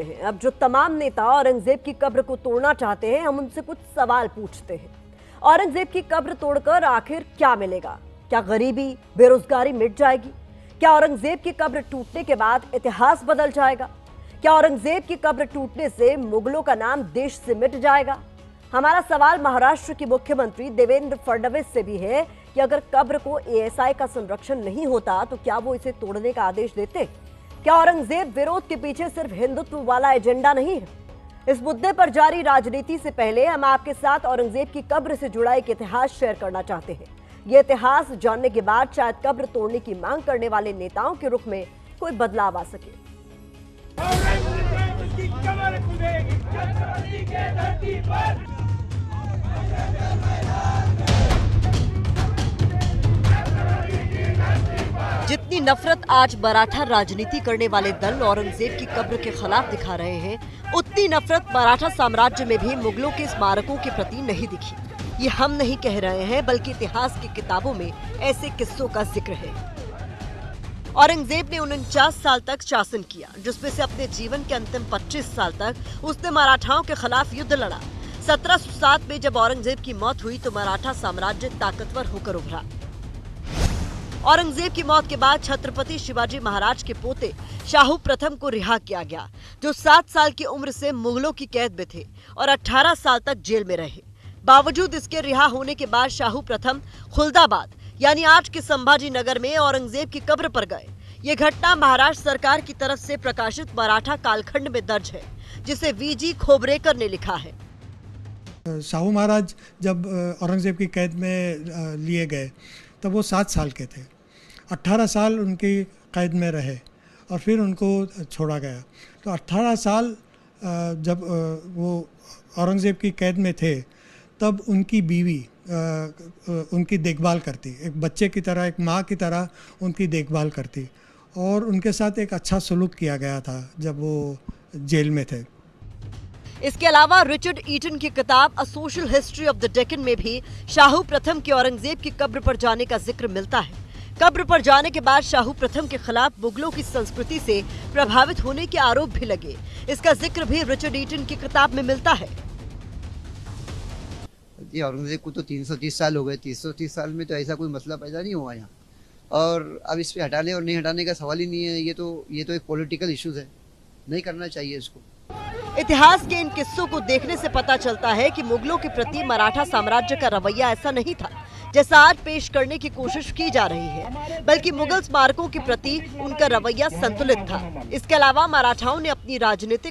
अब जो तमाम नेता औरंगजेब की कब्र को तोड़ना चाहते हैं, हम उनसे कुछ सवाल पूछते हैं। औरंगजेब की कब्र तोड़कर आखिर क्या मिलेगा? क्या गरीबी, बेरोजगारी मिट जाएगी? क्या औरंगजेब की कब्र टूटने के बाद इतिहास बदल जाएगा? क्या औरंगजेब की कब्र टूटने से मुगलों का नाम देश से मिट जाएगा? हमारा सवाल महाराष्ट्र के मुख्यमंत्री देवेंद्र फडणवीस से भी है कि अगर कब्र को एएसआई का संरक्षण नहीं होता तो क्या वो इसे तोड़ने का आदेश देते? क्या औरंगजेब विरोध के पीछे सिर्फ हिंदुत्व वाला एजेंडा नहीं है? इस मुद्दे पर जारी राजनीति से पहले हम आपके साथ औरंगजेब की कब्र से जुड़ा एक इतिहास शेयर करना चाहते हैं। ये इतिहास जानने के बाद शायद कब्र तोड़ने की मांग करने वाले नेताओं के रुख में कोई बदलाव आ सके। जितनी नफरत आज मराठा राजनीति करने वाले दल औरंगजेब की कब्र के खिलाफ दिखा रहे हैं, उतनी नफरत मराठा साम्राज्य में भी मुगलों के स्मारकों के प्रति नहीं दिखी। ये हम नहीं कह रहे हैं, बल्कि इतिहास की किताबों में ऐसे किस्सों का जिक्र है। औरंगजेब ने 49 साल तक शासन किया, जिसमें से अपने जीवन के अंतिम 25 साल तक उसने मराठाओं के खिलाफ युद्ध लड़ा। 1707 में जब औरंगजेब की मौत हुई तो मराठा साम्राज्य ताकतवर होकर उभरा। औरंगजेब की मौत के बाद छत्रपति शिवाजी महाराज के पोते शाहू प्रथम को रिहा किया गया, जो 7 साल की उम्र से मुगलों की कैद में थे और 18 साल तक जेल में रहे। बावजूद इसके रिहा होने के बाद शाहू प्रथम खुलदाबाद यानी आज के संभाजी नगर में औरंगजेब की कब्र पर गए। ये घटना महाराष्ट्र सरकार की तरफ से प्रकाशित मराठा कालखंड में दर्ज है, जिसे वीजी खोबरेकर ने लिखा है। शाहू महाराज जब औरंगजेब की कैद में लिए गए तब वो 7 साल के थे। 18 साल उनकी कैद में रहे और फिर उनको छोड़ा गया। तो 18 साल जब वो औरंगजेब की कैद में थे तब उनकी बीवी उनकी देखभाल करती, एक बच्चे की तरह, एक माँ की तरह उनकी देखभाल करती और उनके साथ एक अच्छा सलूक किया गया था जब वो जेल में थे। इसके अलावा रिचर्ड ईटन की किताब a social history of the Deccan में भी शाहू प्रथम के औरंगजेब की कब्र पर जाने का जिक्र मिलता है। कब्र पर जाने के बाद शाहू प्रथम के खिलाफ मुगलों की संस्कृति से प्रभावित होने के आरोप भी लगे। इसका जिक्र भी रिचर्ड ईटन की किताब में मिलता है। ये औरंगजेब को तो 330 साल हो गए। 330 साल में तो ऐसा कोई मसला पैदा नहीं हुआ यहाँ, और अब इस पे हटाने और नहीं हटाने का सवाल ही नहीं है। ये तो एक पॉलिटिकल इश्यूज है, नहीं करना चाहिए इसको। इतिहास के इन किस्सों को देखने से पता चलता है कि मुगलों के प्रति मराठा साम्राज्य का रवैया ऐसा नहीं था जैसा आज पेश करने की कोशिश की जा रही है, बल्कि मुगल स्मारकों के प्रति उनका रवैया संतुलित था। इसके अलावा मराठाओं ने अपनी राजनीतिक